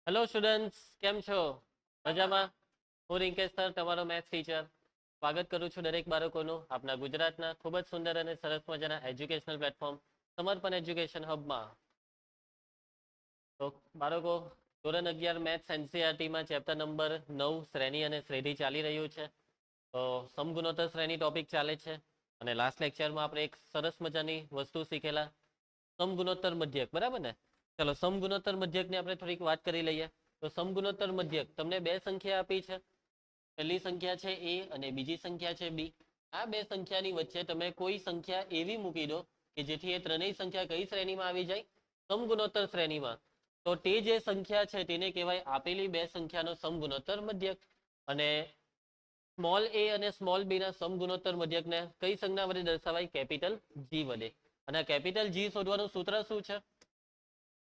Hello students, કેમ છો? મજામાં? હું રિંકેશ સર, તમારો મેથ્સ ટીચર. સ્વાગત કરું છું દરેક બાળકોનું આપણા ગુજરાતના ખૂબ જ સુંદર અને સરસ મજાના એજ્યુકેશનલ પ્લેટફોર્મ સમર્પણ એજ્યુકેશન હબમાં. તો બાળકો, ધોરણ 11 મેથ્સ એનસીઈઆરટીમાં ચેપ્ટર નંબર 9 શ્રેણી અને શ્રેઢી ચાલી રહ્યું છે. તો સમગુણોત્તર શ્રેણી ટોપિક ચાલે છે અને લાસ્ટ લેક્ચરમાં આપણે એક સરસ મજાની વસ્તુ શીખેલા, સમગુણોત્તર મધ્યક. બરાબર ને? ચલો, સમગુણોત્તર મધ્યકની આપણે થોડીક વાત કરી લઈએ. તો સમગુણોત્તર મધ્યક તમને બે સંખ્યા આપી છે. પહેલી સંખ્યા છે a અને બીજી સંખ્યા છે b. આ બે સંખ્યાની વચ્ચે તમે કોઈ સંખ્યા એવી મૂકી દો કે જેથી એ ત્રણેય સંખ્યા કઈ શ્રેણીમાં આવી જાય? સમગુણોત્તર શ્રેણીમાં. તો તે જે સંખ્યા છે તેને કહેવાય આપેલી બે સંખ્યાનો સમગુણોત્તર મધ્યક. અને સ્મોલ a અને સ્મોલ b ના સમગુણોત્તર મધ્યકને કઈ સંજ્ઞા વડે દર્શાવાય? કેપિટલ G વડે. અને કેપિટલ G શોધવાનું સૂત્ર શું છે?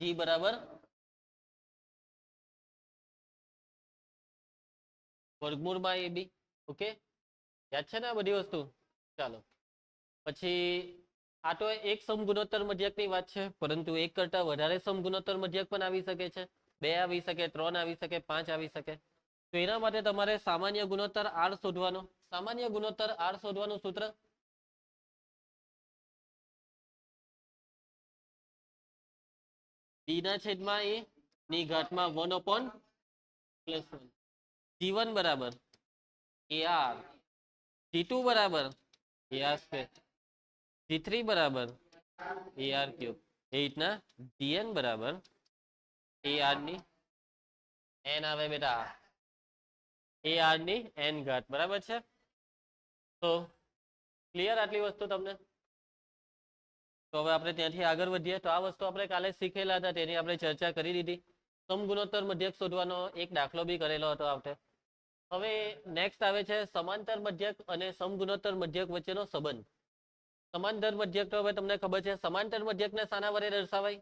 G બરાબર વર્ગમૂળમાં ab. ઓકે, યાદ છે ને આ બધી વસ્તુ? ચાલો, પછી આ તો એક સમગુણોત્તર મધ્યકની વાત છે, પરંતુ એક કરતા વધારે સમગુણોત્તર મધ્યક પણ આવી શકે છે. 2 આવી શકે, 3 આવી શકે, 5 આવી શકે. તો એના માટે તમારે સામાન્ય ગુણોત્તર R શોધવાનો. સામાન્ય ગુણોત્તર R શોધવાનું સૂત્ર b ના છેદમાં a ની ઘાતમાં 1/+1. G1 બરાબર AR, G2 બરાબર AR², G3 બરાબર AR³ એ રીતના Gn બરાબર AR ની n આવે બેટા, AR ની n ઘાત. બરાબર છે? તો ક્લિયર આટલી વસ્તુ તમને? તો હવે આપણે ત્યાંથી આગળ વધીએ. તો આ વસ્તુ આપણે કાલે શીખેલા હતા, તેની આપણે ચર્ચા કરી દીધી. સમગુણોત્તર મધ્યક શોધવાનો એક દાખલો બી કરેલો હતો આપણે. હવે નેક્સ્ટ આવે છે સમાંતર મધ્યક અને સમગુણોત્તર મધ્યક વચ્ચેનો સંબંધ. સમાંતર મધ્યક તો હવે તમને ખબર છે. સમાંતર મધ્યકને શાના વડે દર્શાવાય?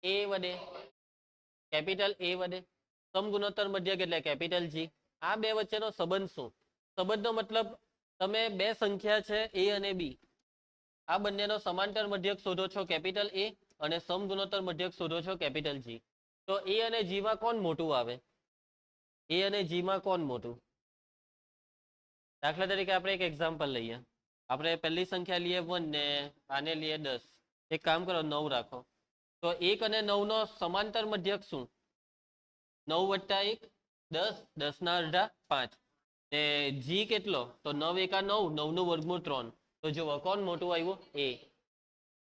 a વડે, કેપિટલ A વડે. સમગુણોત્તર મધ્યક એટલે કેપિટલ G. આ બે વચ્ચેનો સંબંધ શું? સંબંધનો મતલબ તમે બે સંખ્યા છે a અને b, આ બંનેનો સમાંતર મધ્યક શોધો છો કેપિટલ A અને સમગુણોત્તર મધ્યક શોધો છો કેપિટલ G. તો a અને g માં કોણ મોટું આવે? a અને g માં કોણ મોટું? દાખલા તરીકે આપણે એક એક્ઝામ્પલ લઈએ. આપણે પહેલી સંખ્યા લઈએ 1 ને આને લઈએ 10. એક કામ કરો, 9 રાખો. તો 1 અને 9 નો સમાંતર મધ્યક શું? 9 + 1 10, 10 ના અડધા 5. ને g કેટલો? તો 9 × 9, 9 નું વર્ગમૂળ 3. તો જુઓ કોણ મોટું આવ્યું? a.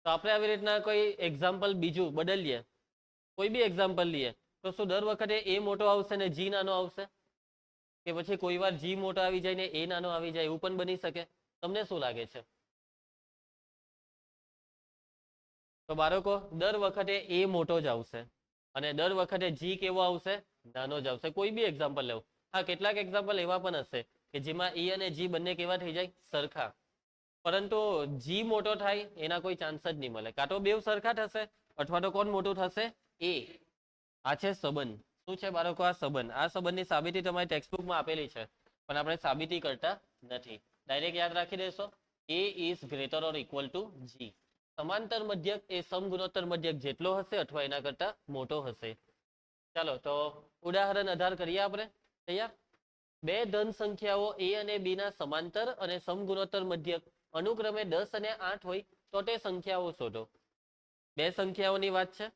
તો આપણે આવી રીતના કોઈ એક્ઝામ્પલ બીજું બદલીએ, કોઈ બી એક્ઝામ્પલ લઈએ, તો શું દર વખતે a મોટો આવશે ને g નાનો આવશે? કે પછી કોઈ વાર g મોટો આવી જાય ને a નાનો આવી જાય, એવું પણ બની શકે? તમને શું લાગે છે? તો બાળકો, દર વખતે a મોટો જ આવશે અને દર વખતે g કેવો આવશે? નાનો જ આવશે. કોઈ બી એક્ઝામ્પલ લેવું. હા, કેટલાક એક્ઝામ્પલ એવા પણ હશે કે જેમાં a અને g બંને કેવા થઈ જાય? સરખા. પરંતુ g મોટો થાય એના કોઈ ચાન્સ જ નહીં મળે. કાં તો બેવ સરખા થશે અથવા તો કોણ મોટું થશે? a. આ છે સંબંધ. શું છે બાળકો? આ સંબંધ. આ સંબંધની સાબિતી તમારી ટેક્સ્ટબુકમાં આપેલી છે, પણ આપણે સાબિતી કરતા નથી. ડાયરેક્ટ યાદ રાખી દેશો, a is greater or equal to g. સમાંતર મધ્યક એ સમગુણોત્તર મધ્યક જેટલો હશે અથવા એના કરતા મોટો હશે. ચાલો, તો ઉદાહરણ 18 કરીએ આપણે. તૈયાર? બે ધન સંખ્યાઓ a અને b ના સમાંતર અને સમગુણોત્તર મધ્યક અનુક્રમે 10 અને 8 હોય તો તે સંખ્યાઓ શોધો. બે સંખ્યાઓની વાત છે.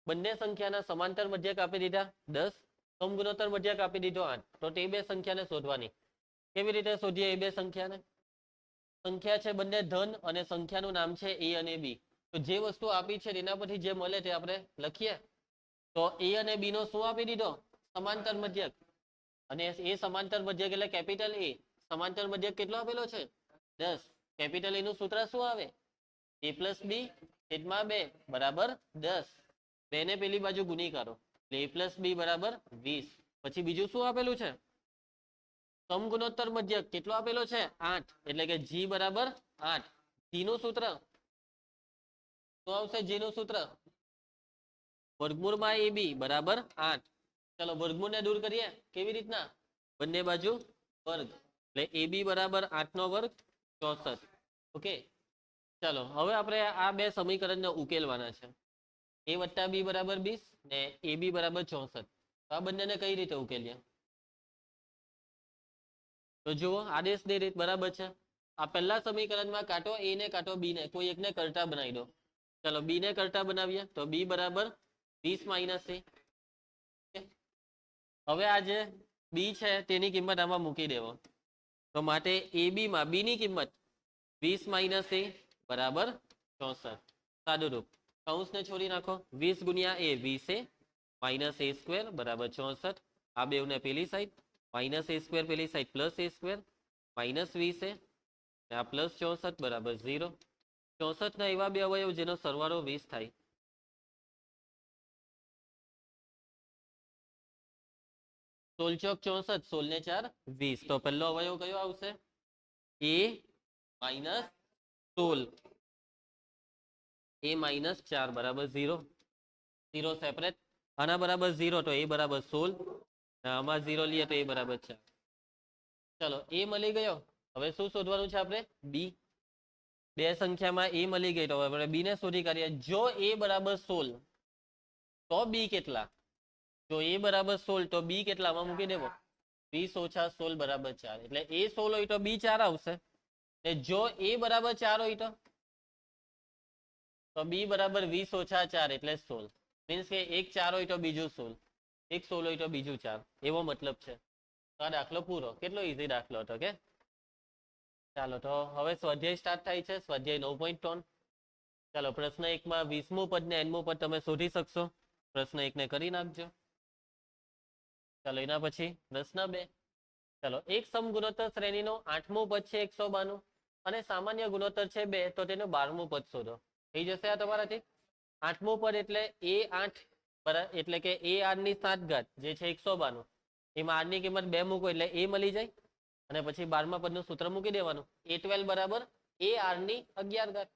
બંને સંખ્યાના સમાંતર મધ્યક આપી દીધા 10, સમગુણોત્તર મધ્યક આપી દીધો 8. તો તે બે સંખ્યાને શોધવાની. કેવી રીતે શોધીએ એ બે સંખ્યાને? સંખ્યા છે બંને ધન અને સંખ્યાનું નામ છે a અને b. તો જે વસ્તુ આપી છે તેના પરથી જે મળે તે આપણે લખીએ. તો a અને b નો શું આપી દીધો? સમાંતર મધ્યક. અને એ સમાંતર મધ્યક એટલે કેપિટલ A. સમાંતર મધ્યક કેટલો આપેલો છે? 10. કેપિટલ A નું સૂત્ર શું આવે? a + b છેદમાં 2 બરાબર 10. 2 ને પેલી બાજુ ગુણી કરો એટલે a + b બરાબર 20. પછી બીજું શું આપેલું છે? સમગુણોત્તર મધ્યક કેટલો આપેલો છે? 8. એટલે કે g બરાબર 8. g નું સૂત્ર શું આવશે? g નું સૂત્ર વર્ગમૂળમાં ab બરાબર 8. ચલો, વર્ગમૂળને દૂર કરીએ. કેવી રીતના? બંને બાજુ વર્ગ. એટલે ab બરાબર 8/2 64. ઓકે, ચાલો હવે આપણે આ બે સમીકરણને ઉકેલવાના છે. a + b બરાબર 20 ને એ બી બરાબર 64. તો આ બંનેને કઈ રીતે ઉકેલીએ? તો જુઓ આદેશની રીત બરાબર છે. આ પહેલા સમીકરણમાં કાંટો એ ને કાંટો બી ને કોઈ એકને કરતા બનાવી દો. ચલો બી ને કરતા બનાવીએ તો બી બરાબર 20 - a. હવે આ જે બી છે તેની કિંમત આમાં મૂકી દેવો. તો માટે એ બી માં બી ની કિંમત 20 - a બરાબર 64. સાદું રૂપ કૌંસને છોડી નાખો. 20 ગુણ્યા a 20 માઇનસ a સ્ક્વેર બરાબર 64. આ બેવને પેલી સાઈડ માઇનસ a સ્ક્વેર પેલી side plus a square minus 20 આ પ્લસ 64 બરાબર 0. 64 ના એવા બે અવયવ જેનો સરવાળો 20 થાય. સોળ ચોક 64, 16 ને 4 20. તો પહેલો અવયવ કયો આવશે? a minus 16. a માઇનસ 4 બરાબર 0. 0 સેપરેટ. આના બરાબર 0 તો a બરાબર 16. આમાં 0 લઈએ તો a બરાબર 4. ચલો a મળી ગયો. હવે શું શોધવાનું છે આપણે? b. બે સંખ્યામાં a મળી ગઈ તો હવે આપણે b ને શોધી કાઢીએ. જો a બરાબર 16 તો b કેટલા? જો a બરાબર 16 તો b કેટલા? આમાં મૂકી દેવો. 20 - 16 બરાબર 4. એટલે a 16 હોય તો b 4 આવશે. ને જો a બરાબર 4 હોય તો b બરાબર 20 - 4 એટલે 16. મીન્સ કે એક 4 હોય તો બીજું 16, એક 16 હોય તો બીજું 4, એવો મતલબ છે. તો આ દાખલો પૂરો. કેટલો ઈઝી દાખલો હતો કે? ચાલો તો હવે સ્વાધ્યાય સ્ટાર્ટ થાય છે. સ્વાધ્યાય 9.3. ચાલો પ્રશ્ન 1 માં 20મું પદ ને 80મું પદ તમે શોધી શકશો. પ્રશ્ન 1 ને કરી નાખજો. ચાલો એના પછી પ્રશ્ન 2. ચાલો એક સમગુણોત્તર શ્રેણીનો 8મું પદ છે 192 અને સામાન્ય ગુણોત્તર છે 2 તો તેનું 12મું પદ શોધો. થઈ જશે આ તમારાથી. 8મું પદ એટલે a8 એટલે કે a8 ની 7 ઘાત જે છે 192. એમાં 8 ની કિંમત 2 મૂકો એટલે a મળી જાય. અને પછી 12મા પદનું સૂત્ર મૂકી દેવાનું. a12 બરાબર a8 ની 11 ઘાત.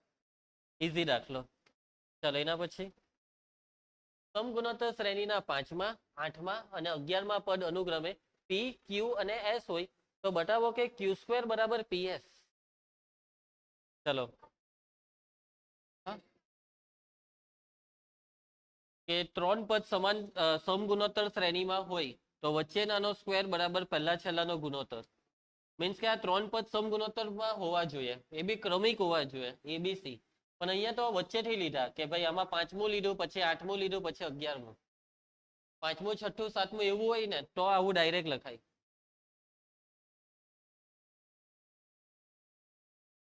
ઈઝી દાખલો. ચાલો એના પછી સમગુણોત્તર શ્રેણીના 5મા, 8મા અને 11મા પદ અનુક્રમે p, q અને s હોય તો બતાવો કે q² બરાબર ps. ચલો કે 3 પદ સમાન સમગુણોત્તર શ્રેણીમાં હોય તો વચ્ચેનાનો સ્ક્વેર બરાબર પહેલા છેલ્લાનો ગુણોત્તર. મીન્સ કે આ 3 પદ સમગુણોત્તરમાં હોવા જોઈએ. એ બી ક્રમિક હોવા જોઈએ abc. પણ અહીંયા તો વચ્ચેથી લીધા કે ભાઈ આમાં 5મું લીધું પછી 8મું લીધું પછી 11મું. 5મું 6ઠું 7મું એવું હોય ને તો આવું ડાયરેક્ટ લખાય.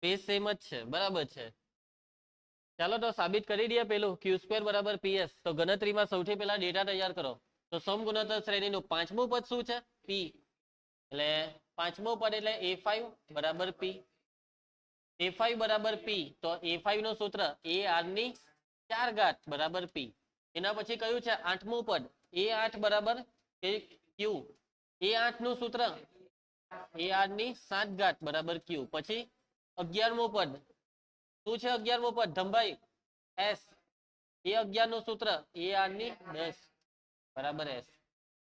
પેજ સેમ જ છે. બરાબર છે. ચાલો તો સાબિત કરી દઈએ. પેલું q² બરાબર ps. તો ગણતરીમાં સૌથી પહેલા ડેટા તૈયાર કરો. તો સમગુણોત્તર શ્રેણીનું 5મું પદ શું છે? p. એટલે 5મું પદ એટલે a5 બરાબર p. a5 બરાબર p તો a5 નું સૂત્ર a8 ની 4 ઘાત બરાબર p. એના પછી કયું છે 8મું પદ a8 બરાબર q. a8 નું સૂત્ર a8 ની 7 ઘાત બરાબર q. પછી 11મું પદ શું છે? 11મું પદ ધમભાઈ s. a11 નું સૂત્ર a8 ની 10 બરાબર s.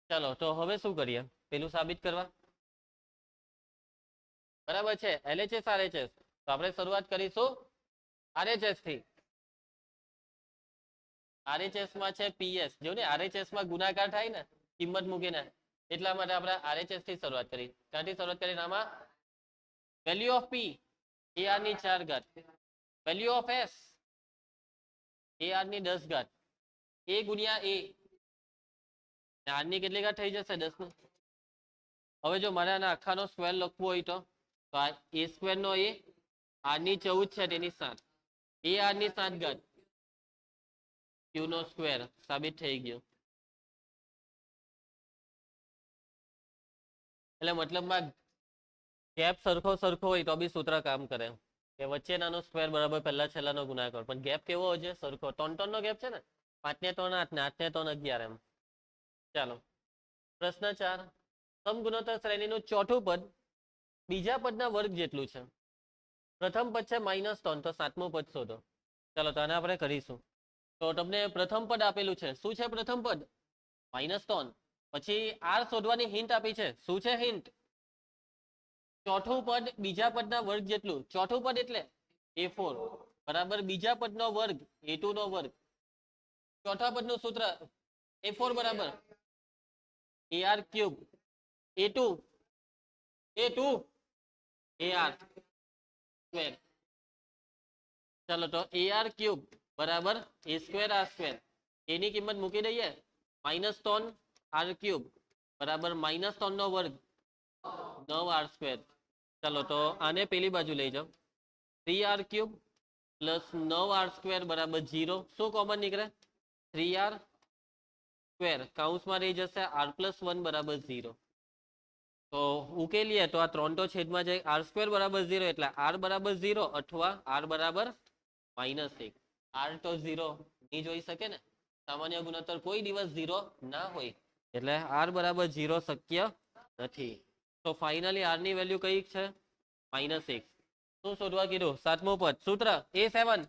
ચાલો તો હવે શું કરીએ? પેલું સાબિત કરવા. બરાબર છે. LHS RHS. તો આપણે શરૂઆત કરીશું RHS થી. RHS માં છે PS. જો ને RHS માં ગુણાકાર થાય ને કિંમત મૂકીને, એટલા માટે આપણે RHS થી શરૂઆત કરી. ક્યાંથી શરૂઆત કરી? આમાં વેલ્યુ ઓફ p a8 ની 4 ઘાત. વેલ્યુ ઓફ s a8 ની 10 ઘાત. a ગુણ્યા a 8 ની કેટલી ઘાત થઈ જશે? 10 નું. હવે જો મારે આના આખાનો સ્ક્વેર લખવો હોય તો આ a² નો a 8 ની 14 છે તેની 7 a8 ની 7 ઘાત q નો સ્ક્વેર. સાબિત થઈ ગયો. એટલે મતલબમાં ગેપ સરખો હોય તો બી સૂત્ર કામ કરે કે વચ્ચેનાનો સ્ક્વેર બરાબર પહેલા છેલ્લાનો ગુણાકાર. પણ ગેપ કેવો હોય છે? સરખો. 3 નો ગેપ છે ને. 5 ને 3 8 ને 8 ને 3 11 એમ. ચાલો પ્રશ્ન 4. સમગુણોત્તર શ્રેણીનું ચોથું પદ બીજા પદના વર્ગ જેટલું છે. પ્રથમ પદ છે -3 તો 7મું પદ શોધો. ચાલો તો આને આપણે કરીશું. તો તમને પ્રથમ પદ આપેલું છે. શું છે પ્રથમ પદ? -3. પછી r શોધવાની હિન્ટ આપી છે. શું છે હિન્ટ? ચોથું પદ બીજા પદના વર્ગ જેટલું. ચોથું પદ એટલે a4 બરાબર બીજા પદનો વર્ગ a2 નો વર્ગ. ચોથા પદનું સૂત્ર A4 બરાબર AR cube A2 AR square. ચાલો તો AR ક્યુબ બરાબર A સ્ક્વેર R સ્ક્વેર. એની કિંમત મૂકી દઈએ -3 R ક્યુબ બરાબર -3 નો વર્ગ 9 R સ્ક્વેર. ચાલો તો આને પેલી બાજુ લઈ જાઓ 3R cube plus 9R square બરાબર 0. શું કોમન નીકળે 3R સ્ક્વેર કૌંસમાં રહી જશે R+1 બરાબર 0. તો ઉકેલીએ તો આ 3 તો છેદમાં જાય R સ્ક્વેર બરાબર 0 એટલે R બરાબર 0 અથવા R બરાબર -1. R તો 0 નહીં જોઈ શકે ને, સામાન્ય ગુણોત્તર કોઈ દિવસ 0 ના હોય એટલે R બરાબર 0 શક્ય નથી. તો ફાઇનલી R ની વેલ્યુ કઈ છે -1. શું શોધવા કીધું સાતમું પદ સૂત્ર A7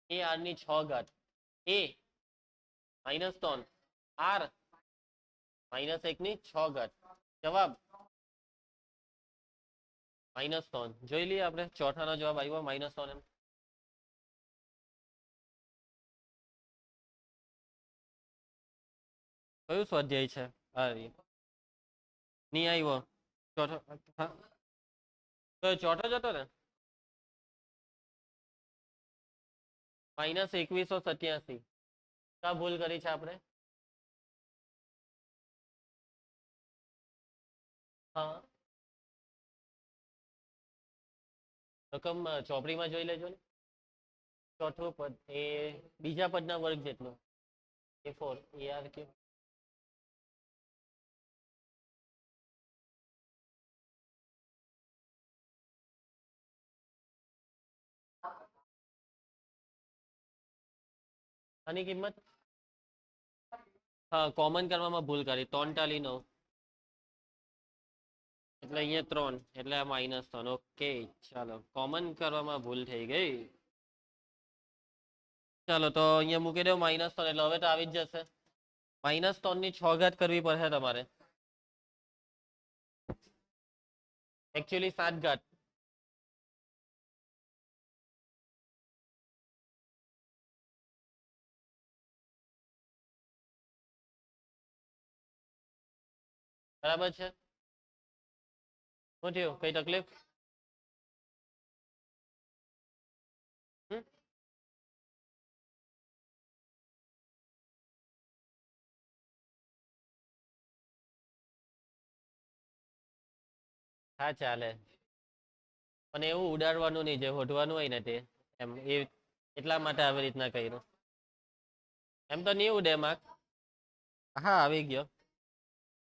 એ R ની 6 ઘાત A -3 R -1 ની 6 ઘાત. જવાબ -3. જોઈ લઈએ આપણે ચોથાનો જવાબ આવ્યો -3 એમ. કયું સ્વાધ્યાય છે આ નહીં આવ્યો ચોથો તો ચોથો જ હતો ને -2187. કા ભૂલ કરી છે આપણે હા રકમ ચોપડીમાં જોઈ લેજો ને. ચોથું પદ એ બીજા પદના વર્ગ જેટલો A4 AR ક્યુબ. આની કિંમત હા કોમન કરવામાં ભૂલ કરી 3 એટલે અહીંયા 3 એટલે આ -3. ઓકે ચાલો કોમન કરવામાં ભૂલ થઈ ગઈ. ચાલો તો અહીંયા મૂકી દો -3 એટલે હવે તો આવી જ જશે. -3 ની 6 ઘાત કરવી પડશે તમારે એકચ્યુઅલી 7 ઘાત. બરાબર છે. શું થયું કઈ તકલીફ હા ચાલે પણ એવું ઉડાડવાનું નહીં જે હોઢવાનું હોય ને તે એમ એ એટલા માટે આવી રીતના કર્યું. એમ તો નહીં ઉડે માર્ક. હા આવી ગયો.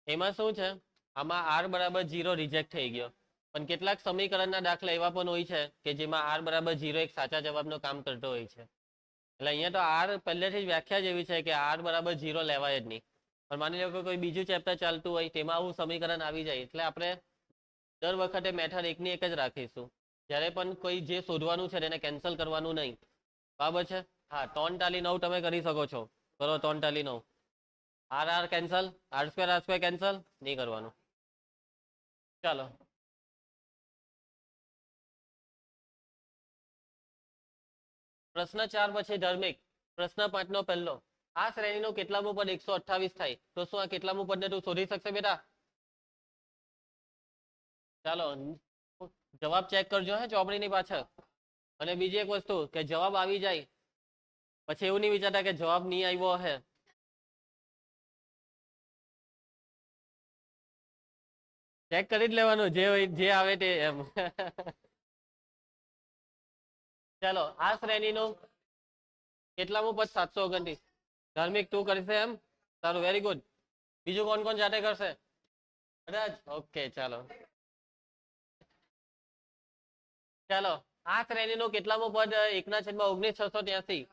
એમાં શું છે આમાં R બરાબર 0 રિજેક્ટ થઈ ગયો પણ કેટલાક સમીકરણના દાખલા એવા પણ હોય છે કે જેમાં R બરાબર 0 એક સાચા જવાબનું કામ કરતો હોય છે. એટલે અહીંયા તો R પહેલેથી જ વ્યાખ્યા જ એવી છે કે R બરાબર 0 લેવાય જ નહીં. પણ માની લો કે કોઈ બીજું ચેપ્ટર ચાલતું હોય તેમાં આવું સમીકરણ આવી જાય એટલે આપણે દર વખતે મેથડ એકની એક જ રાખીશું. જ્યારે પણ કોઈ જે શોધવાનું છે તેને કેન્સલ કરવાનું નહીં. બરાબર છે. હા 3 × 9 તમે કરી શકો છો. કરો 3 × 9. R cancel R square cancel નહીં કરવાનું. ચાલો પ્રશ્ન 4 પછી ધાર્મિક પ્રશ્ન 5 નો પહેલો આ શ્રેણીનો કેટલામું પદ 128 થાય તો શું આ કેટલામું પદને તું શોધી શકશે બેટા. ચાલો જવાબ ચેક કરજો હે ચોપડીની પાછળ. અને બીજી એક વસ્તુ કે જવાબ આવી જાય પછી એવું નહીં વિચારતા કે જવાબ નહીં આવ્યો હે. ચેક કરી જ લેવાનું જે હોય જે આવે તે એમ. ચાલો આ શ્રેણીનું કેટલામું પદ 729. ધાર્મિક તું કરશે એમ સારું વેરી ગુડ. બીજું કોણ કોણ જાતે કરશે કદાચ ઓકે ચાલો. ચાલો આ શ્રેણીનું કેટલામું પદ 1/19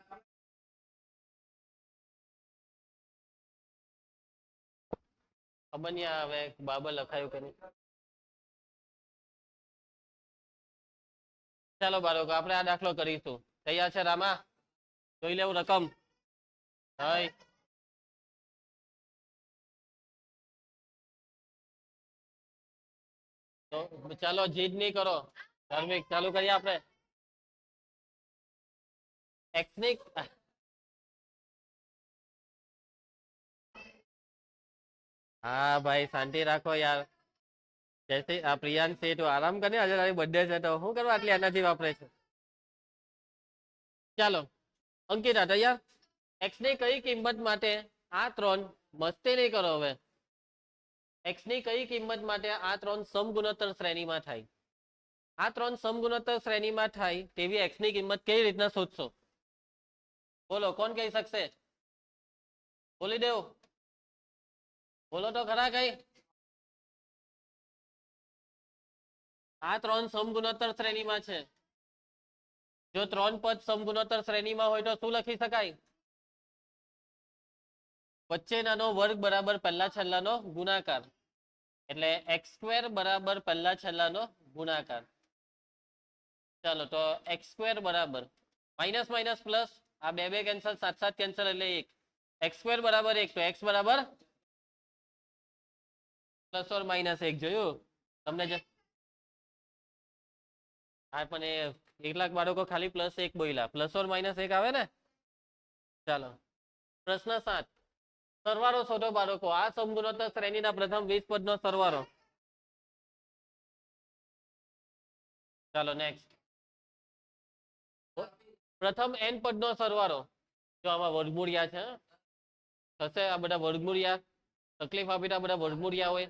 ખબર નહીં હવે બાબર લખાયું કે નહીં. ચાલો બાળકો આપણે આ દાખલો કરીશું. તૈયાર છે રામા જોઈ લેવું રકમ. હાય તો ચાલો જીદ નહીં કરો ધાર્મિક ચાલુ કરીએ આપણે. એક્સ ની હા ભાઈ શાંતિ રાખો યાર. જैसे આ પ્રિયાંશ છે તો આરામ કરીને, આજે તારી બર્થડે છે તો શું કરવા આટલી એનર્જી વાપરે છે. ચાલો અંકિતા તૈયાર. એક્સ ની કઈ કિંમત માટે આ ત્રણ, મસ્તી નહીં કરો હવે, એક્સ ની કઈ કિંમત માટે આ ત્રણ સમગુણોત્તર શ્રેણીમાં થાય. આ ત્રણ સમગુણોત્તર શ્રેણીમાં થાય તેવી એક્સ ની કિંમત કેવી રીતના શોધશો? બોલો કોણ કહી શકશે? બોલી દેવો, બોલો તો ખરા કઈ. આ ત્રણ સમગુણોત્તર શ્રેણીમાં છે. જો ત્રણ પદ સમગુણોત્તર શ્રેણીમાં હોય તો શું લખી શકાય? વચ્ચેનાનો વર્ગ બરાબર પહેલા છેલ્લાનો ગુણાકાર, એટલે એક્સ સ્ક્વેર બરાબર પહેલા છેલ્લાનો ગુણાકાર. ચાલો તો એક્સ સ્ક્વેર બરાબર માઇનસ માઇનસ પ્લસ, આ બે બે કેન્સલ, સાત સાત કેન્સલ એટલે એક. એક્સ સ્ક્વેર બરાબર એક, તો એક્સ બરાબર પ્લસ ઓર માઇનસ એક. જોયું તમને? હા પણ એ કેટલાક બાળકો ખાલી પ્લસ એક બોલ્યા, પ્લસ ઓર માઇનસ એક આવે ને. ચાલો પ્રશ્ન 7, સરવાળો શોધો બાળકો. આ સમગુણોત્તર શ્રેણીના પ્રથમ 20 પદનો સરવાળો. ચાલો નેક્સ્ટ. પ્રથમ n પદનો સરવાળો. જો આમાં વર્ગમૂળિયા છે, થશે આ બધા વર્ગમૂળિયા, તકલીફ આપી તો આ બધા વર્ગમૂળિયા હોય.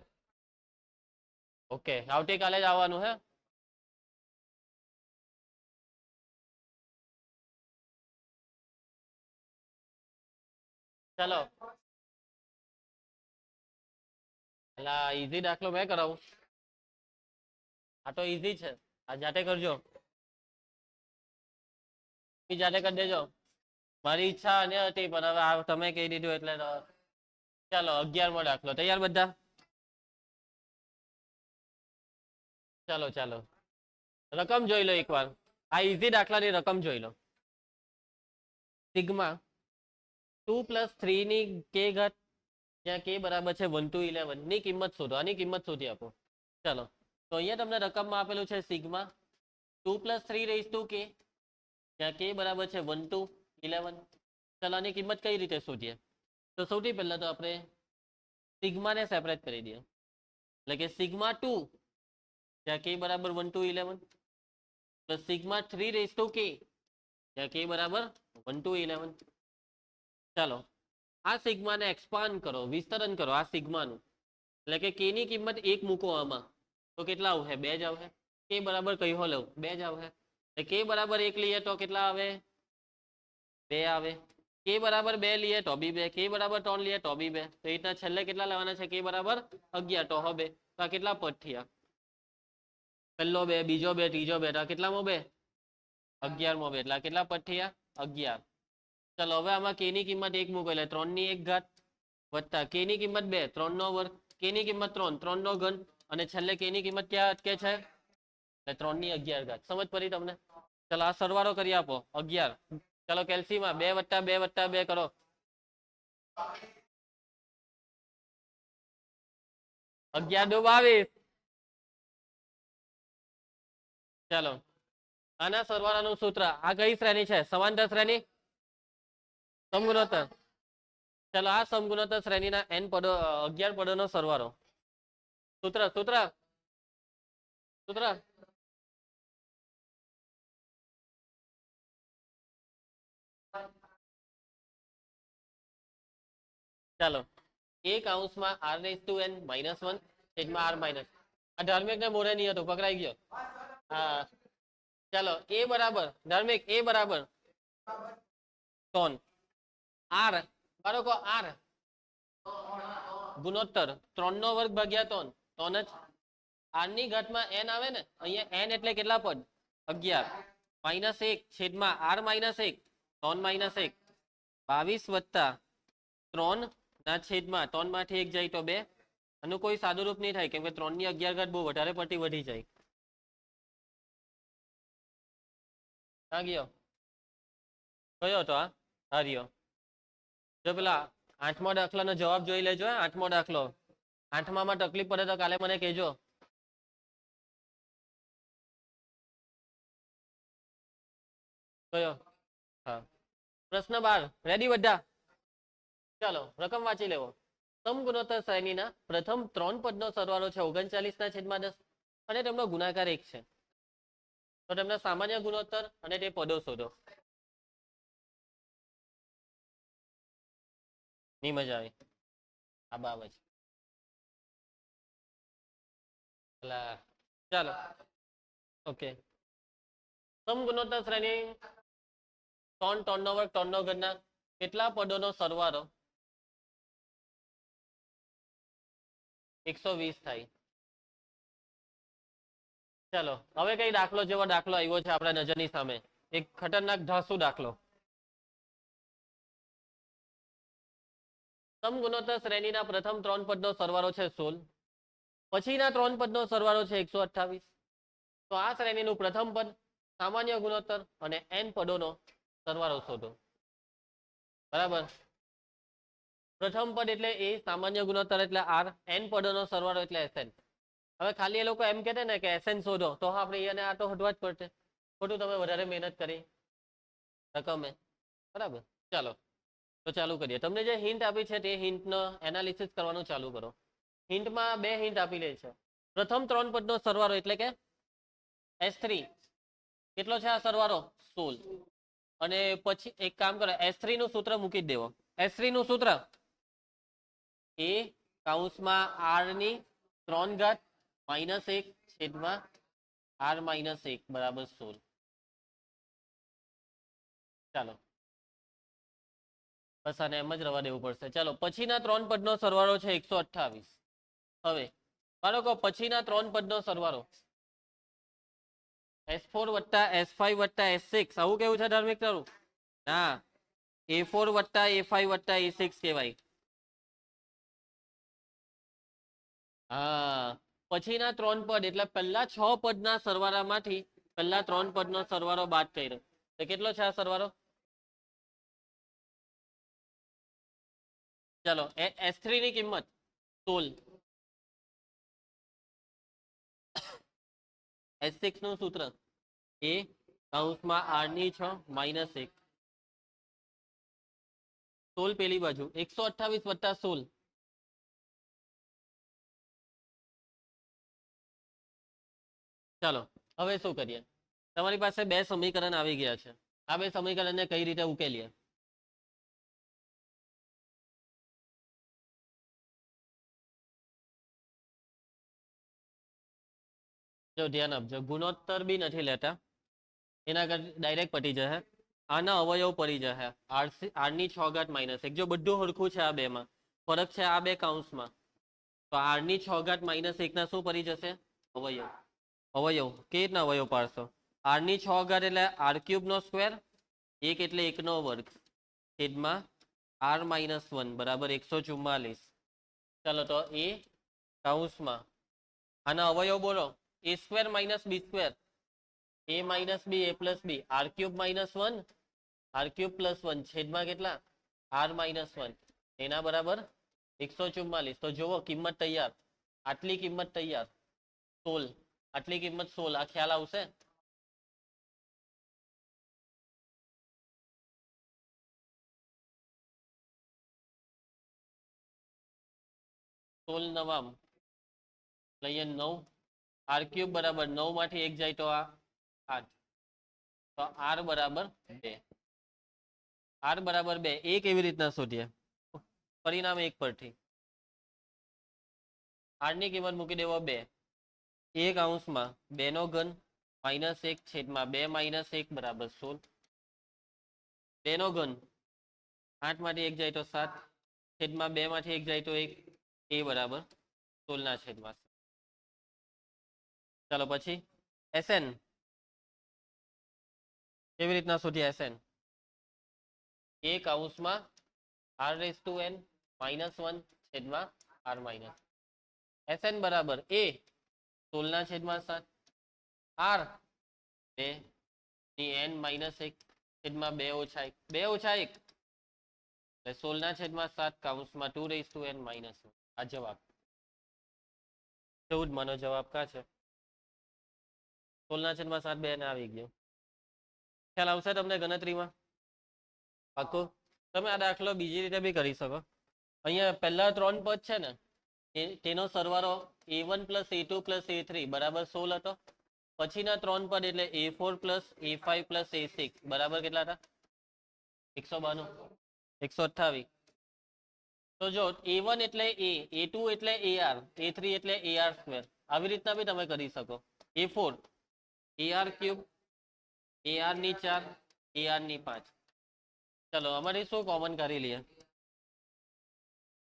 ઓકે આવતીકાલે જ આવવાનું હે. ચાલો એટલે ઈઝી દાખલો મેં કરાવું. આ તો ઈઝી છે, આ જાતે કરજો, જાતે કરી દેજો. મારી ઈચ્છા અને હતી પણ હવે આ તમે કહી દીધું એટલે. ચાલો 11મો દાખલો. તૈયાર બધા? ચાલો ચાલો રકમ જોઈ લો એકવાર. આ ઈઝી દાખલાની રકમ જોઈ લો. સિગ્મા 2+3 ની કે ઘાત, જ્યાં કે બરાબર છે 1 to 11 ની કિંમત શોધો. આની કિંમત શોધી આપો. ચાલો તો અહીંયા તમને રકમમાં આપેલું છે સિગ્મા 2+3 રેઝ ટુ કે, જ્યાં કે બરાબર છે 1 to 11. ચાલો આની કિંમત કઈ રીતે શોધીએ? તો સૌથી પહેલા તો આપણે સિગ્માને સેપરેટ કરી દઈએ, એટલે કે સિગ્મા 2 જ્યાં કે બરાબર 1 to 11 plus sigma 3 raise to કે, જ્યાં કે બરાબર 1 to 11. ચાલો આ સિગ્માને એક્સપાન્ડ કરો, વિસ્તરણ કરો આ સિગ્માનું, એટલે કે કે ની કિંમત 1 મૂકો આમાં તો કેટલા આવશે? 2 જ આવશે. કે બરાબર કઈ હો લઉં 2 જ આવશે. કે બરાબર 1 લઈએ તો કેટલા આવે? 2 આવે. કે બરાબર 2 લઈએ તો બી 2, કે બરાબર 3 લઈએ તો બી 2. તો એ રીતના છેલ્લે કેટલા લેવાના છે? કે બરાબર 11 તો હવે તો આ કેટલા પદ થયા? પહેલો 2, બીજો 2, ત્રીજો 2, તો કેટલામો 2? 11મો 2. એટલે કેટલા પદ થયા? 11. ચાલો હવે આમાં કે ની કિંમત 1 મૂકો એટલે 3 ની 1 ઘાત વત્તા કે ની કિંમત 2, 3 નો વર્ગ, કે ની કિંમત 3, 3 નો ઘન, અને છેલ્લે કે ની કિંમત ક્યાં અટકે છે? એટલે 3 ની 11 ઘાત. સમજ પડી તમને? ચાલો આ સરવાળો કરી આપો 11. ચાલો કેલ્સીમાં 2 વત્તા 2 વત્તા 2 કરો. 11 દુ 22. ચાલો આના સરવાળાનું સૂત્ર. આ કઈ શ્રેણી છે? સમાંતર શ્રેણી, સમગુણોત્તર. ચાલો આ સમગુણોત્તર શ્રેણીના n પદો 11 પદોનો સરવાળો. સૂત્ર સૂત્ર સૂત્ર. ચાલો a કૌંસમાં r⁻n -1 છેદમાં r માઇનસ. આ ધાર્મિક ને મોઢે નહીં હતું, પકડાઈ ગયો. હા ચાલો a બરાબર ધાર્મિક, a બરાબર 3, r બાળકો r ગુણોત્તર 3 નો વર્ગ ભાગ્યા 3, 3 જ. r ની ઘાતમાં n આવે ને, અહીંયા n એટલે કેટલા પદ? 11 -1 છેદમાં r -1, 3 -1 22 વત્તા 3 ના છેદમાં 3 માંથી 1 જાય તો 2. આનું કોઈ સાદું રૂપ નહીં થાય કેમ કે 3 ની 11 ઘાત બહુ વધારે પડતી વધી જાય. ક્યાં ગયો? કયો હતો આ? હાર્યો. જો પેલા 8મો દાખલાનો જવાબ જોઈ લેજો. 8મો દાખલો. 8મામાં તકલીફ પડે તો કાલે મને કહેજો. કયો? હા પ્રશ્ન 12. રેડી બધા? ચાલો રકમ વાંચી લેવો. સમગુણોત્તર શ્રેણીના પ્રથમ 3 પદનો સરવાળો છે 39/10 અને તેમનો ગુણાકાર 1 છે. તો તેમના સામાન્ય ગુણોત્તર અને તે પદો શોધો. ની મજા આવી આ બાબત. ચાલો ઓકે. સમગુણોત્તર શ્રેણી 3 3 નો વર્ગ 3 નો ઘાતના કેટલા પદોનો સરવાળો 120 થાય. ચાલો હવે કઈ દાખલો જેવો દાખલો આવ્યો છે આપણા નજરની સામે, એક ખતરનાક ધાસુ દાખલો. સમગુણોત્તર શ્રેણીના પ્રથમ 3 પદનો સરવાળો છે 16, પછીના 3 પદનો સરવાળો છે 128. તો આ શ્રેણીનું પ્રથમ પદ, સામાન્ય ગુણોત્તર અને n પદોનો સરવાળો શોધો. બરાબર. પ્રથમ પદ એટલે એ, સામાન્ય ગુણોત્તર એટલે r, n પદોનો સરવાળો એટલે sn. હવે ખાલી એ લોકો એમ કહેતે ને કે sn શોધો, તો આપણે એને આ તો શોધવા જ પડશે. ખોટું તમે વધારે મહેનત કરી રકમે. બરાબર. ચાલો તો ચાલુ કરીએ. તમને જે હિન્ટ આપી છે તે હિન્ટનો એનાલિસિસ કરવાનું ચાલુ કરો. હિન્ટમાં 2 હિન્ટ આપી લે છે. પ્રથમ 3 પદનો સરવાળો એટલે કે s3 કેટલો છે આ સરવાળો 16. અને પછી એક કામ કરો, s3 નું સૂત્ર મૂકી દેવો. s3 નું સૂત્ર એ કૌંસમાં r ની 3 ઘાત -1 છેદમાં r - 1 બરાબર 16. ચાલો બસ આને એમ જ રવા દેવું પડશે. ચાલો પછીના 3 પદનો સરવાળો છે 128. હવે બાળકો પછીના 3 પદનો સરવાળો s4 + s5 + s6, આવું કેવું છે ધાર્મિક તારું? ના, a4 + a5 + a6 કહેવાય. હા, પછીના 3 પદ એટલે પહેલા 6 પદના સરવાળામાંથી પહેલા 3 પદનો સરવાળો બાદ કર્યો તો કેટલો છે આ સરવાળો? ચાલો s3 ની કિંમત 16, s6 નું સૂત્ર એ કૌંસમાં r ની 6 - 1, 16 પેલી બાજુ 128 + 16. ચાલો હવે શું કરીએ? તમારી પાસે 2 સમીકરણ આવી ગયા છે. આ 2 સમીકરણને કઈ રીતે ઉકેલીએ? જો ધ્યાન આપજો, ગુણોત્તર બી નથી લેતા, એના કરતા ડાયરેક્ટ પટી જશે. આના અવયવ પડી જશે r ની 6 ઘાત -1. જો બધું હરખું છે આ બેમાં, ફરક છે આ 2 કૌંસમાં, તો r ની 6 ઘાત -1 ના શું પડી જશે? અવયવ. અવયવ કેવી રીતના અવયવ પાડશો? r ની 6 ઘાત એટલે r³ નો સ્ક્વેર, 1 એટલે 1 નો વર્ગ છેદમાં r - 1 બરાબર 144. ચાલો તો એ કૌંસમાં આના અવયવ બોલો, a² - b², a - b a + b, r³ - 1 r³ + 1 છેદમાં કેટલા? r - 1 એના બરાબર 144. તો જુઓ કિંમત તૈયાર, આટલી કિંમત તૈયાર 16, આટલી કિંમત 16. આ ખ્યાલ આવશે? સોળ નવામ લઈએ 9, r³ બરાબર 9 માંથી 1 જાય તો આ 8, તો r બરાબર 2. r બરાબર 2 એ કેવી રીતના શોધીએ? પરિણામ 1 પરથી r ની કિંમત મૂકી દેવો 2, 1 કૌંસમાં 2 નો ઘન -1 છેદમાં 2 - 1 બરાબર 16. 2 નો ઘન 8 માંથી 1 જાય તો 7 છેદમાં 2 માંથી 1 જાય તો 1, એ બરાબર 16 ના છેદમાં. ચાલો પછી sn કેવી રીતના શોધીએ? sn એ કૌંસમાં r⁻n - 1 છેદમાં r - sn બરાબર a 16 ના છેદમાં 7 r 2 ની n - 1 છેદમાં 2 - 1, 2 - 1 એટલે 16 ના છેદમાં 7 કૌંસમાં 2⁻n - 1. આ જવાબ 14 માનો જવાબ કા છે? 16 ના છેદમાં 7 બે ને આવી ગયો. ખ્યાલ આવશે તમને ગણતરીમાં? પાક્કું? તમે આ દાખલો બીજી રીતે બી કરી શકો. અહીંયા પહેલા 3 પદ છે ને તેનો સરવાળો a1 + a2 + a3 બરાબર 16 હતો. પછીના 3 પદ એટલે a4 + a5 + a6 બરાબર કેટલા હતા? 192, 128. તો જો a1 એટલે a, a2 એટલે ar, a3 એટલે ar². આવી રીતના બી તમે કરી શકો. a4 ar³ ar ની 4 ar ની 5. ચલો અમારે શું કોમન કરી લઈએ?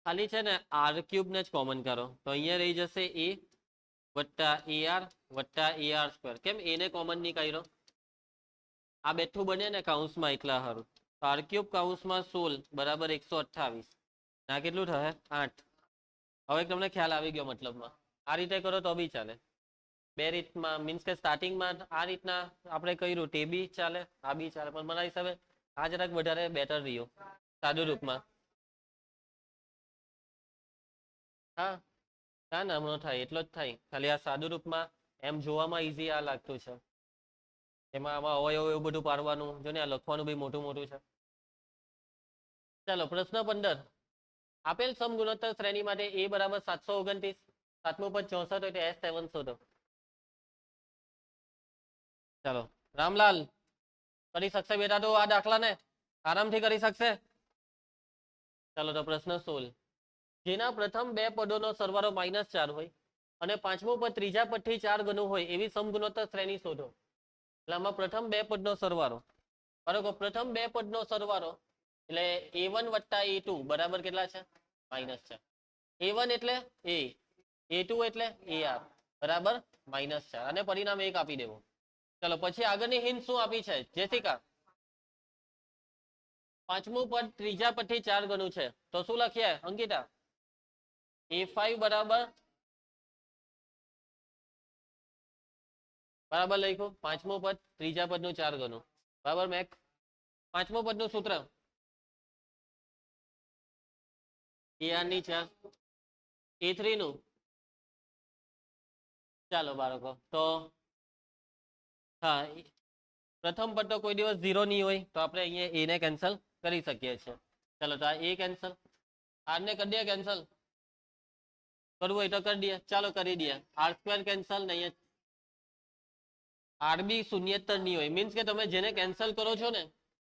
ખાલી છે ને r³ ને જ કોમન કરો તો અહીંયા રહી જશે a + ar + ar². કેમ a ને કોમન નહીં કર્યો? આ બેઠું બને ને કૌંસમાં એટલા હારું. તો r³ કૌંસમાં 16 બરાબર 128. આ કેટલું થશે? 8. હવે તમને ખ્યાલ આવી ગયો મતલબમાં. આ રીતે કરો તો બી ચાલે. બે રીતમાં મીન્સ કે સ્ટાર્ટિંગમાં આ રીતના આપણે કર્યું તે બી ચાલે, આ બી ચાલે, પણ મારા હિસાબે આ જરાક વધારે બેટર રહ્યું સાદું રૂપમાં. હા ના ના હમણાં થાય એટલો જ થાય. ખાલી આ સાદું રૂપમાં એમ જોવામાં ઈઝી આ લાગતું છે. એમાં આમાં અવયવ એવું બધું પાડવાનું જો ને આ લખવાનું બી મોટું મોટું છે. ચાલો પ્રશ્ન 15. આપેલ સમગુણોત્તર શ્રેણી માટે a બરાબર 729, સાતમું પદ 64 હોય તો S7 શોધો. ચાલો રામલાલ કરી શકશે બેટા તો આ દાખલા ને આરામથી કરી શકશે. ચાલો તો પ્રશ્ન 16. જેના પ્રથમ બે પદોનો સરવાળો -4 હોય અને પાંચમું પદ ત્રીજા પદથી 4 ગણું હોય એવી સમગુણોત્તર શ્રેણી શોધો. એટલે આમાં પ્રથમ બે પદનો સરવાળો બરાબર, પ્રથમ બે પદનો સરવાળો એટલે a1 + a2 બરાબર કેટલા છે? -4. a1 એટલે a, a2 એટલે ar બરાબર -4 અને પરિણામ 1 આપી દેવું. ચલો પછી આગળની હિન્ટ શું આપી છે જેસિકા? પાંચમું પદ ત્રીજા પદથી 4 ગણું છે તો શું લખીએ અંકિતા? a5 બરાબર લખ્યું. પાંચમું પદ ત્રીજા પદનું 4 ગણું બરાબર. મેક પાંચમું પદનું સૂત્ર ar ની 4, a3 નું. ચાલો બાળકો તો હા પ્રથમ પદ તો કોઈ દિવસ 0 નહીં હોય તો આપણે અહીંયા a ને કેન્સલ કરી શકીએ છીએ. ચાલો તો આ a કેન્સલ, r ને કરી દે કેન્સલ, કરવું હોય તો કરી દે. ચાલો કરી દે. r² કેન્સલ ને અહીંયા r બી શૂન્યેતર નહીં હોય. મીન્સ કે તમે જેને કેન્સલ કરો છો ને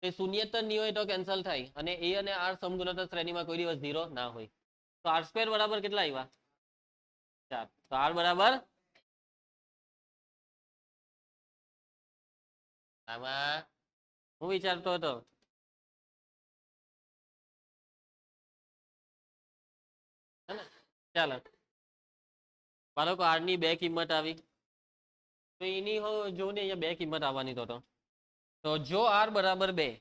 તે શૂન્યેતર નહીં હોય તો કેન્સલ થાય. અને a અને r સમગુણોત્તર શ્રેણીમાં કોઈ દિવસ 0 ના હોય. તો r² બરાબર કેટલા આવ્યા? 4. તો r બરાબર આમાં હું વિચારતો હતો ચાલો બાળકો r ની 2 કિંમત આવી તો એની જો ને અહીંયા 2 કિંમત આવવાની તો જો r બરાબર 2,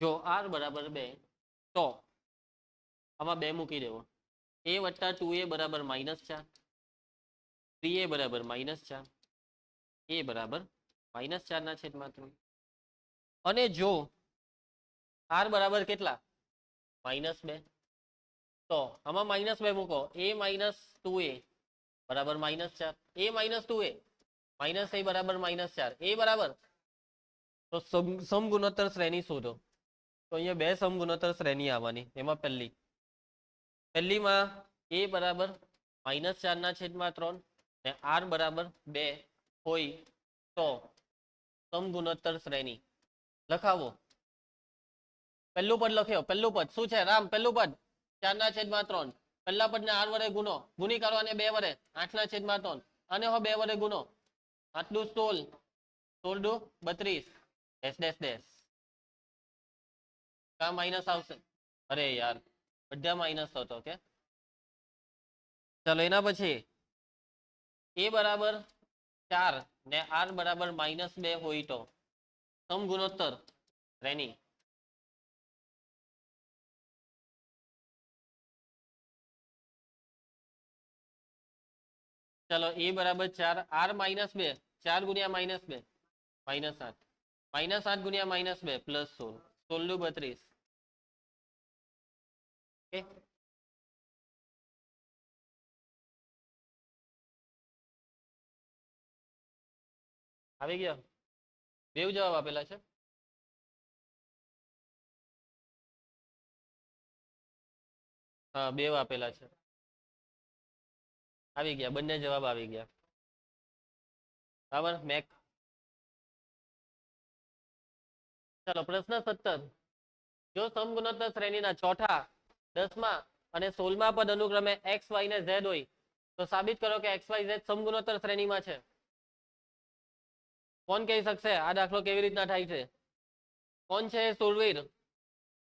જો r બરાબર 2 તો આમાં 2 મૂકી દેવો. a + 2a બરાબર -4, 3a બરાબર -4, a બરાબર -4/3. અને જો r બરાબર કેટલા? -2 તો આમાં -2 મૂકો. a - 2a બરાબર -4, a - 2a -a બરાબર -4, a બરાબર. તો સમગુણોત્તર શ્રેણી શોધો. તો અહીંયા 2 સમગુણોત્તર શ્રેણી આવવાની. એમાં પહેલીમાં a બરાબર -4/3 ને r બરાબર 2 હોય તો સમગુણોત્તર શ્રેણી લખાવો. પહેલું પદ લખ્યો. પહેલું પદ શું છે રામ? પહેલું પદ 4/3. પહેલા પદને r વડે ગુનો, ગુણી કરો અને 2 વડે 8/3 અને 2 વડે ગુનો. 8 દુ 16, 16 દુ 32, ડેશ ડેશ ડેશ. કા માઇનસ આવશે? અરે યાર બધા માઇનસ હતો કે. ચલો એના પછી a બરાબર 4 ને r બરાબર -2 હોય તો સમગુણોત્તર શ્રેણી. ચલો a બરાબર 4, r -2, 4 ગુણ્યા -2 -8, -8 ગુણ્યા -2 +16, 16 દુ 32. ઓકે આવી ગયો. બેવ જવાબ આપેલા છે. હા, બે આપેલા છે. આવી ગયા, બંને જવાબ આવી ગયા. બરાબર મેક. ચાલો પ્રશ્ન 17. જો સમગુણોત્તર શ્રેણીના ચોથા, 10મા અને 16મા પદ અનુક્રમે x, y ને z હોય તો સાબિત કરો કે x, y, z સમગુણોત્તર શ્રેણીમાં છે. કોણ કહી શકશે આ દાખલો કેવી રીતના થાય છે? કોણ છે સુરવીર?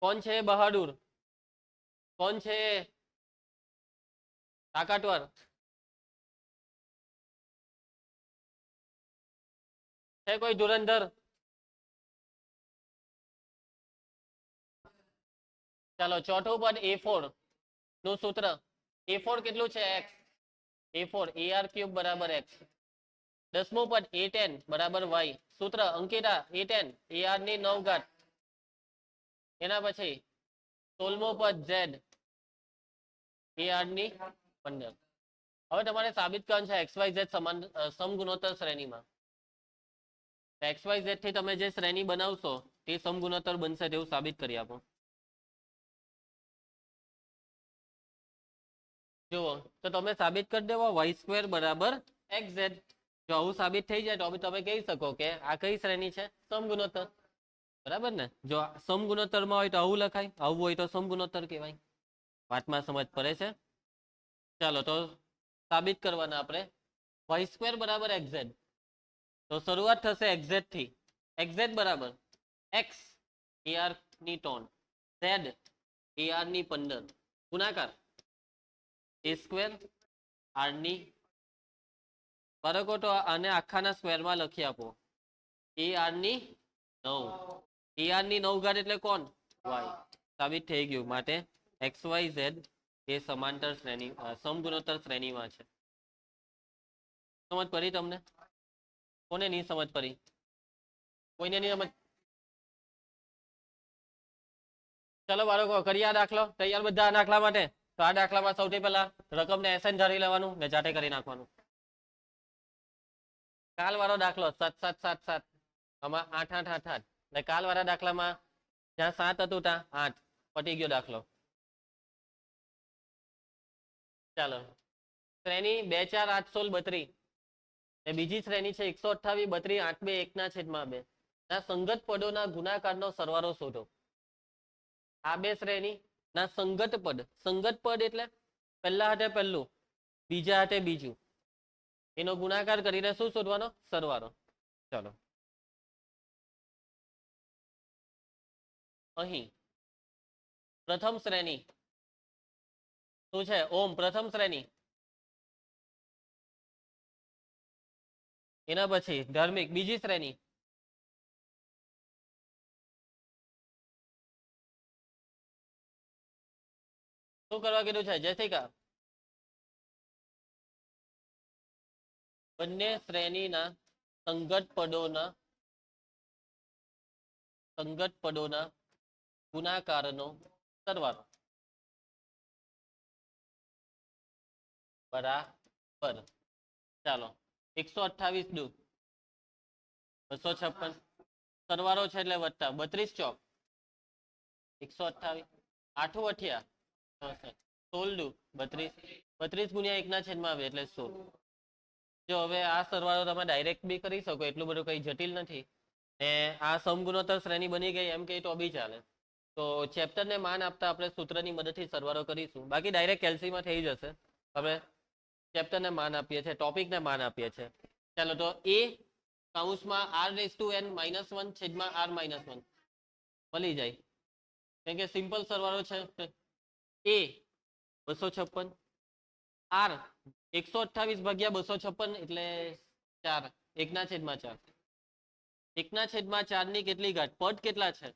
કોણ છે બહાદુર? કોણ છે તાકાતવર? છે કોઈ ધુરંધર? ચાલો ચોથું પદ A4 નું સૂત્ર. A4 કેટલું છે? x. A4 AR³ બરાબર x. 10મું પદ A10 બરાબર y. સૂત્ર અંકિતા A10 AR ની 9 ઘાત. એના પછી 16મું પદ z AR ની 15. હવે તમારે સાબિત કરવાનું છે XYZ સમગુણોત્તર શ્રેણીમાં. XYZ થી તમે જે શ્રેણી બનાવશો તે સમગુણોત્તર બનશે તેવું સાબિત કરી આપો. જુઓ તો તમે સાબિત કરી દેવો y² બરાબર xz. જો આવું સાબિત થઈ જાય તો તમે કહી શકો કે આ કઈ શ્રેણી છે? સમગુણોત્તર. બરાબર ને? જો સમગુણોત્તરમાં હોય તો આવું લખાય, આવું હોય તો સમગુણોત્તર કહેવાય. વાતમાં સમજ પડે છે? ચાલો તો સાબિત કરવાના આપણે. y² બરાબર xz. તો શરૂઆત થશે xz થી. xz બરાબર x AR ની 3 z AR ની 15 ગુણાકાર A² R ની. બાળકો તો આને આખાના સ્ક્વેરમાં લખી આપો. AR ની 9. AR ની 9 ઘાત એટલે કોણ? y. સાબિત થઈ ગયું. માટે XYZ એ સમાંતર શ્રેણી સમગુણોત્તર શ્રેણીમાં છે. સમજ પડી તમને? કોને નહીં સમજ પડી? કોઈને નહીં સમજ? ચલો બાળકો કરીએ આ દાખલો. તૈયાર બધા આ દાખલા માટે? તો આ દાખલામાં સૌથી પહેલા રકમને એસએન ધારી લેવાનું ને જાતે કરી નાખવાનું. કાલ વાળો દાખલો 7 7 7 7 આમાં 8 8 8 8 ને કાલ વાળા દાખલામાં જ્યાં 7 હતું ત્યાં 8. પટી ગયો દાખલો. ચાલો શ્રેણી 2 4 8 16 32 ને બીજી શ્રેણી છે 128 32 8 2 1 ના છેદમાં 2 ના સંગત પદોના ગુણાકારનો સરવાળો શોધો. આ બે શ્રેણી ના સંગત પદ. સંગત પદ એટલે પહેલા હાથે પહેલું, બીજા હાથે બીજું, એનો ગુણાકાર કરીને શું શોધવાનો? સરવાળો. ચાલો અહીં પ્રથમ શ્રેણી શું છે? ઓમ પ્રથમ શ્રેણી. એના પછી ધાર્મિક બીજી શ્રેણી. શું કરવા કીધું છે જયસિકા? બંને શ્રેણીના સંગત પદોના ગુણાકારનો સરવાળો બરાબર. ચાલો 128 દુ 256 સરવાળો છે એટલે વત્તા 32 ચોક 128 8 અઠિયા 16 દુ 32 32 ગુણ્યા 1 ના છેદમાં 2 એટલે 16. જો હવે આ સરવાળો તમે ડાયરેક્ટ બી કરી શકો, એટલું બધું કઈ જટિલ નથી. ને આ સમગુણોત્તર શ્રેણી બની ગઈ એમ કે તો બી ચાલે. તો ચેપ્ટરને માન આપતા આપણે સૂત્રની મદદથી સરવાળો કરીશું. બાકી ડાયરેક્ટ કેલ્સીમાં થઈ જશે. હવે ચેપ્ટરને માન આપીએ છીએ, ટોપિકને માન આપીએ છીએ. ચાલો તો a કૌંસમાં r⁻n -1 છેદમાં r-1 મળી જાય. કેમ કે સિમ્પલ સરવાળો છે. a 256 r 128 ભાગ્યા 256 એટલે 4 1 ના છેદમાં 4. 1 ના છેદમાં 4 ની કેટલી ઘાત? પદ કેટલા છે?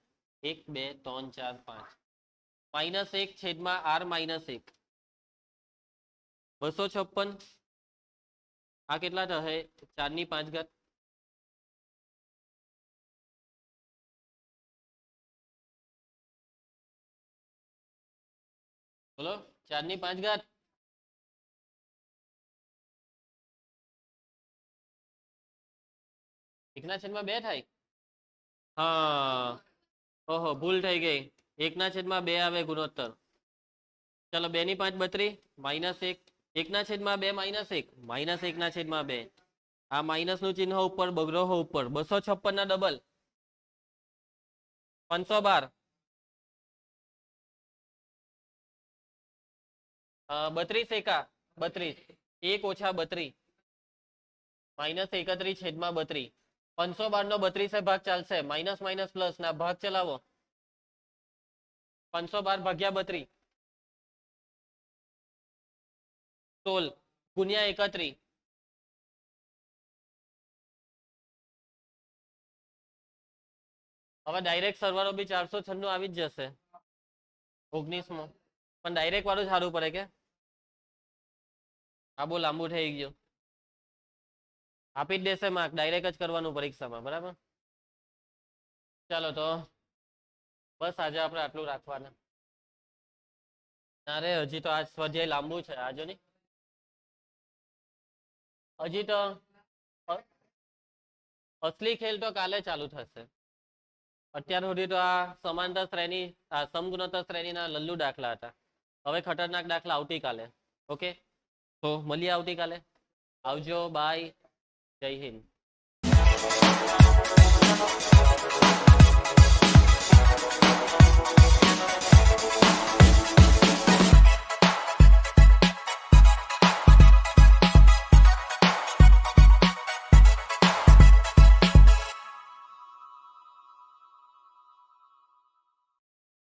1 2 3 4 5 -1 છેદમાં r-1 256. આ કેટલા થશે? 4 ની 5 ઘાત. બોલો 4 ની 5 ઘાત. એકના છેદમાં 2 થાય. હા ઓહો ભૂલ થઈ ગઈ. 1 ના છેદમાં 2 આવે ગુણોત્તર. ચલો 2 ની 5 32 -1 1 ના છેદમાં 2 -1 -1 ના છેદમાં 2 આ માઇનસ નું ચિહ્ન ઉપર બગડો હો ઉપર 256 ના ડબલ 512 32 એકા 32 1 ઓછા 32 -31 છેદમાં 32 512 નો 32 ભાગ ચાલશે માઇનસ માઇનસ પ્લસ ના ભાગ ચલાવો 512 ભાગ્યા 32 16 ગુણ્યા 31 હવે ડાયરેક્ટ સરવાળો બી 496 આવી જ જશે 19 માં પણ ડાયરેક્ટ વાળું સારું પડે કે આ બહુ લાંબુ થઈ ગયું આપી જ દેશે માર્ક ડાયરેક્ટ જ કરવાનું પરીક્ષામાં બરાબર ચાલો તો બસ આજે આપણે આટલું રાખવાના અરે હજી તો આજ સ્વાધ્યાય લાંબુ છે આજો ની હજી તો અસલી ખેલ તો કાલે ચાલુ થશે અત્યાર સુધી તો આ સમાંતર શ્રેણી આ સમગુણોત્તર શ્રેણીના લલ્લુ દાખલા હતા હવે ખતરનાક દાખલા આવતીકાલે ઓકે તો મળીએ આવતીકાલે આવજો બાય જય હિન્દ